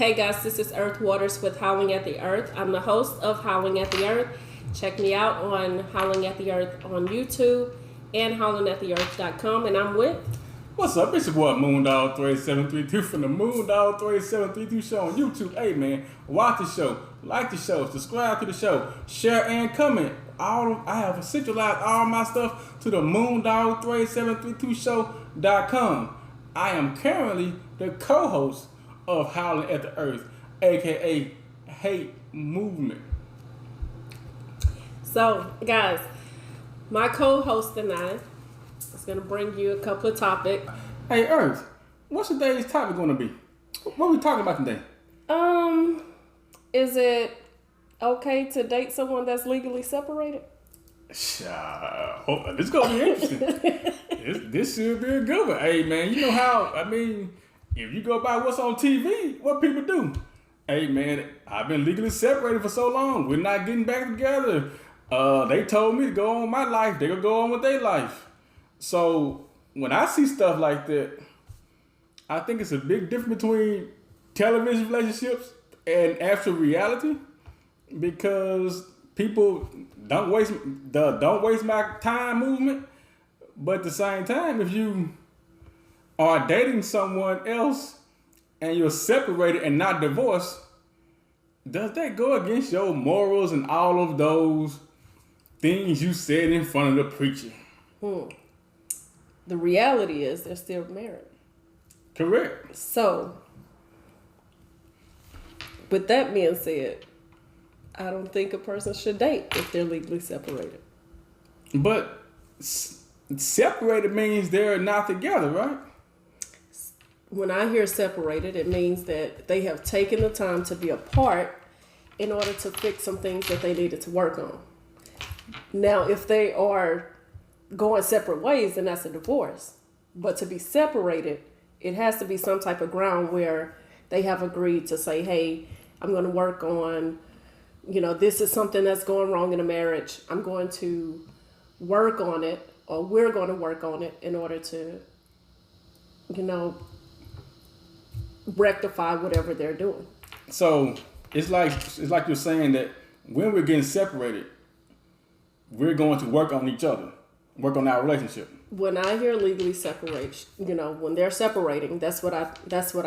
Hey guys, this is Earth Waters with Howling at the Earth. I'm the host of Howling at the Earth. Check me out on Howling at the Earth on YouTube and howlingatheearth.com. And I'm with... What's up? It's your boy Moondog 3732 from the Moondog 3732 show on YouTube. Hey man, watch the show, like the show, subscribe to the show, share and comment. I have centralized all my stuff to the Moondog3732show.com. I am currently the co-host of Howling at the Earth, aka Hate Movement. So guys, my co-host and I is going to bring you a couple of topics. Hey Earth, what's today's topic going to be? What are we talking about today? Is it okay to date someone that's legally separated? This is going to be interesting. this should be a good one. Hey man, you know how, if you go by what's on TV, what people do. Hey man, I've been legally separated for so long. We're not getting back together. They told me to go on my life. They gonna go on with their life. So when I see stuff like that, I think it's a big difference between television relationships and actual reality, because people don't waste my time movement. But at the same time, if you are dating someone else and you're separated and not divorced, does that go against your morals and all of those things you said in front of the preacher? The reality is they're still married. Correct. So, with that being said, I don't think a person should date if they're legally separated. But separated means they're not together, right? When I hear separated, it means that they have taken the time to be apart in order to fix some things that they needed to work on. Now, if they are going separate ways, then that's a divorce. But to be separated, it has to be some type of ground where they have agreed to say, hey, I'm going to work on, this is something that's going wrong in a marriage. I'm going to work on it, or we're going to work on it in order to, rectify whatever they're doing. So it's like you're saying that when we're getting separated, we're going to work on each other, work on our relationship. When I hear legally separate, when they're separating, that's what I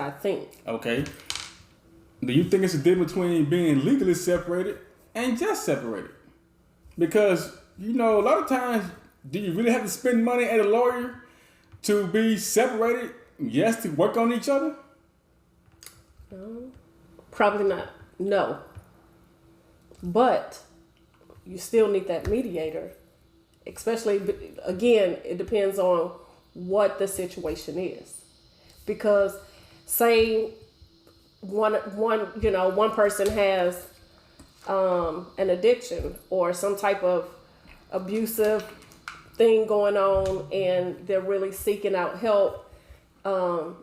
think. Okay. Do you think it's a difference between being legally separated and just separated? Because, a lot of times, do you really have to spend money at a lawyer to be separated, yes, to work on each other? Probably not. No. But you still need that mediator. Especially, again, it depends on what the situation is. Because say one person has an addiction or some type of abusive thing going on, and they're really seeking out help,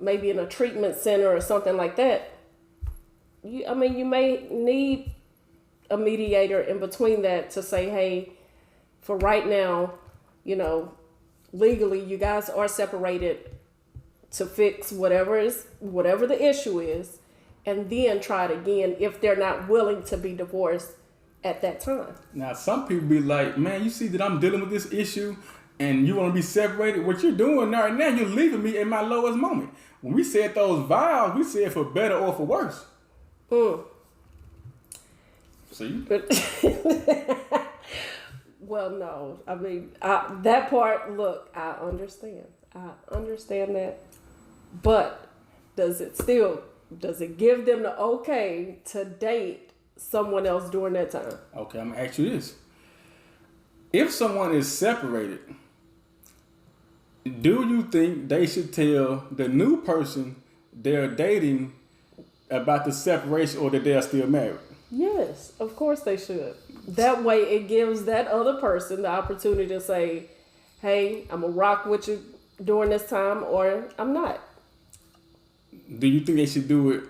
maybe in a treatment center or something like that. You may need a mediator in between that to say, hey, for right now, legally you guys are separated to fix whatever the issue is, and then try it again if they're not willing to be divorced at that time. Now, some people be like, man, you see that I'm dealing with this issue and you want to be separated. What you're doing right now, you're leaving me in my lowest moment. When we said those vows, we said for better or for worse. See? But well, no. That part, look, I understand. that. But does it give them the okay to date someone else during that time? Okay, I'm going to ask you this. If someone is separated, do you think they should tell the new person they're dating about the separation, or that they're still married? Yes, of course they should. That way it gives that other person the opportunity to say, hey, I'm going to rock with you during this time, or I'm not. Do you think they should do it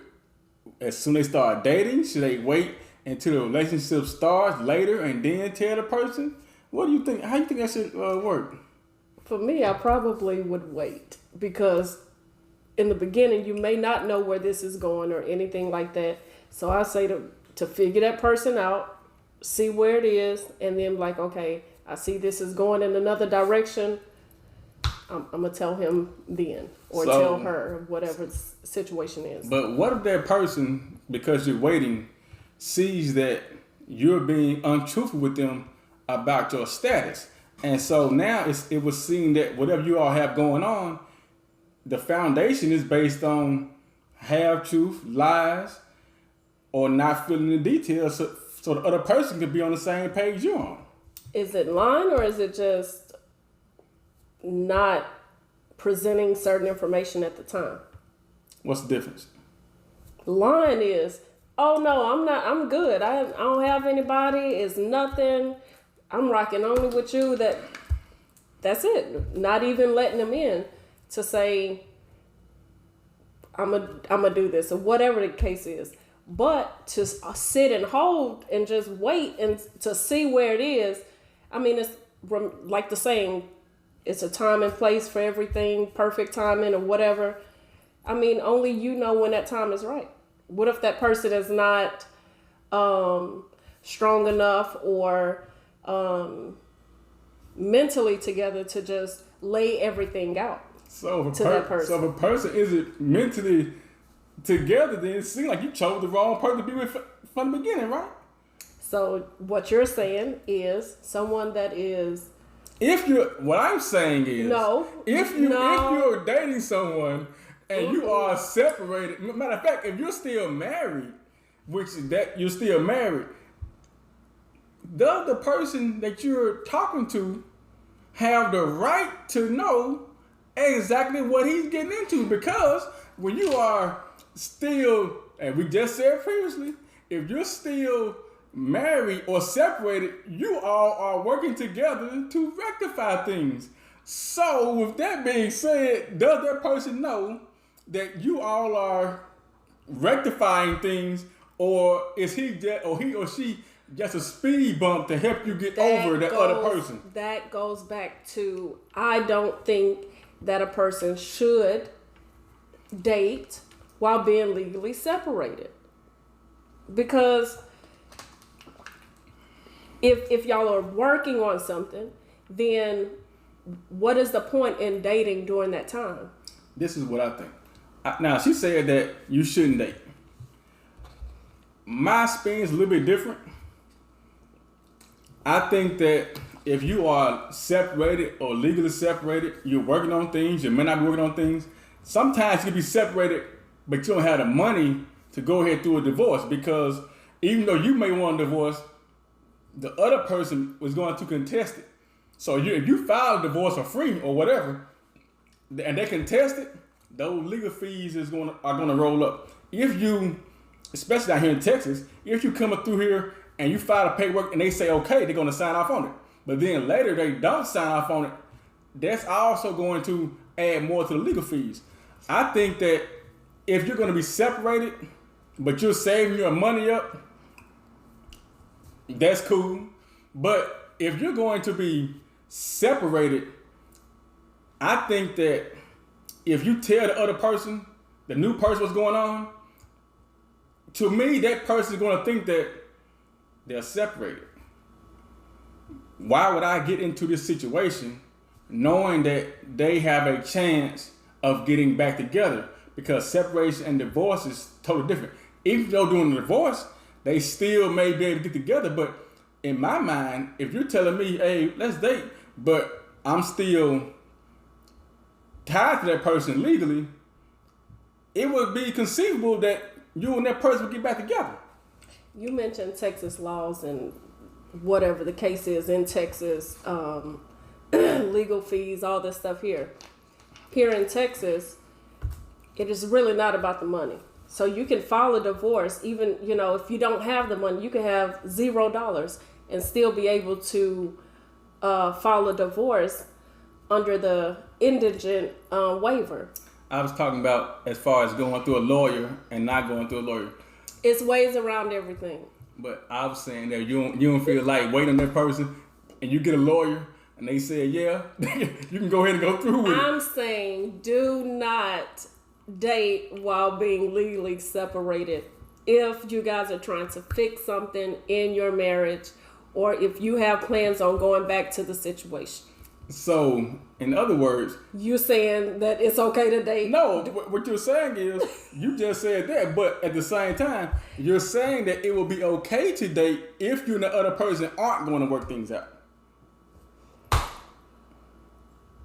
as soon as they start dating? Should they wait until the relationship starts later and then tell the person? What do you think? How do you think that should work? For me, I probably would wait, because in the beginning, you may not know where this is going or anything like that. So I say to figure that person out, see where it is, and then like, okay, I see this is going in another direction. I'm gonna tell him then, or tell her, whatever the situation is. But what if that person, because you're waiting, sees that you're being untruthful with them about your status, and so now it was seen that whatever you all have going on, the foundation is based on half truth, lies, or not filling the details, so the other person can be on the same page you're on. Is it lying, or is it just not presenting certain information at the time? What's the difference? Lying is, oh no, I'm good. I don't have anybody. It's nothing. I'm rocking only with you. That's it. Not even letting them in to say, I'm gonna do this, or whatever the case is. But to sit and hold and just wait and to see where it is, I mean, it's like the saying, it's a time and place for everything, perfect timing or whatever. I mean, only you know when that time is right. What if that person is not strong enough or mentally together to just lay everything out that person? So if a person isn't mentally together, then it seems like you chose the wrong person to be with from the beginning, right? So what you're saying is someone that is... What I'm saying is... No. If you're dating someone and you are separated, matter of fact, if you're still married, which is that you're still married, does the person that you're talking to have the right to know exactly what he's getting into? Because when you are still, and we just said previously, if you're still married or separated, you all are working together to rectify things. So with that being said, does that person know that you all are rectifying things, or is he or she just a speed bump to help you get over that other person? That goes back to, I don't think that a person should date while being legally separated. Because if y'all are working on something, then what is the point in dating during that time? This is what I think. Now, she said that you shouldn't date. My experience is a little bit different. I think that if you are separated or legally separated, you're working on things, you may not be working on things. Sometimes you can be separated, but you don't have the money to go ahead through a divorce, because even though you may want a divorce, the other person was going to contest it. So if you file a divorce for free or whatever, and they contest it, those legal fees are going to roll up. If you, especially down here in Texas, if you come through here and you file the paperwork and they say okay, they're going to sign off on it. But then later they don't sign off on it, that's also going to add more to the legal fees. I think that if you're going to be separated, but you're saving your money up, that's cool. But if you're going to be separated, I think that if you tell the other person, the new person, what's going on, to me, that person is going to think that they're separated. Why would I get into this situation knowing that they have a chance of getting back together? Because separation and divorce is totally different. If they're doing a divorce, they still may be able to get together. But in my mind, if you're telling me, hey, let's date, but I'm still tied to that person legally, it would be conceivable that you and that person would get back together. You mentioned Texas laws and whatever the case is in Texas, legal fees, all this stuff here. Here in Texas, it is really not about the money. So you can file a divorce, even, if you don't have the money, you can have $0 and still be able to file a divorce under the indigent waiver. I was talking about as far as going through a lawyer and not going through a lawyer. It's ways around everything. But I was saying that you don't feel like waiting on that person and you get a lawyer and they say, yeah, you can go ahead and go through with it. I'm saying do not date while being legally separated if you guys are trying to fix something in your marriage or if you have plans on going back to the situation. So, in other words, you saying that it's okay to date? No, what you're saying is, you just said that, but at the same time, you're saying that it will be okay to date if you and the other person aren't going to work things out.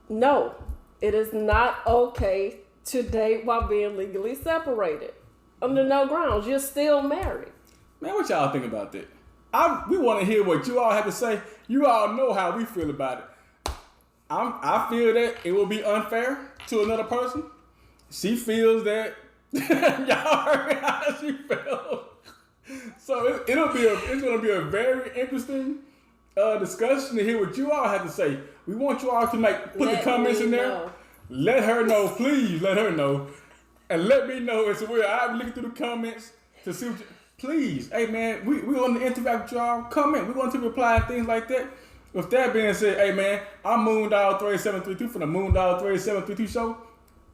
No, it is not okay to date while being legally separated. Under no grounds. You're still married. Man, what y'all think about that? We want to hear what you all have to say. You all know how we feel about it. I feel that it will be unfair to another person. She feels that y'all heard how she feels. So it's going to be a very interesting discussion to hear what you all have to say. We want you all to put the comments in there. Know. Let her know, please. Let her know, and let me know as well. I'm looking through the comments to see what please. Hey man, we want to interact with y'all. Comment. We want to reply and things like that. With that being said, hey man, I'm Moondog 3732 from the Moondog 3732 show.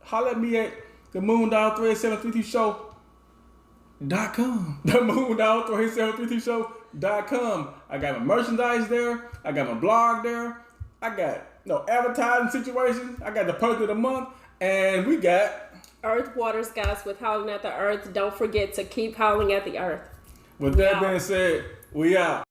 Holler at me at the Moondog 3732 show.com. The Moondog 3732 show.com. I got my merchandise there. I got my blog there. I got advertising situations. I got the perk of the month, and we got Earth, Water, Skies with Howling at the Earth. Don't forget to keep howling at the earth. With that being said, we out.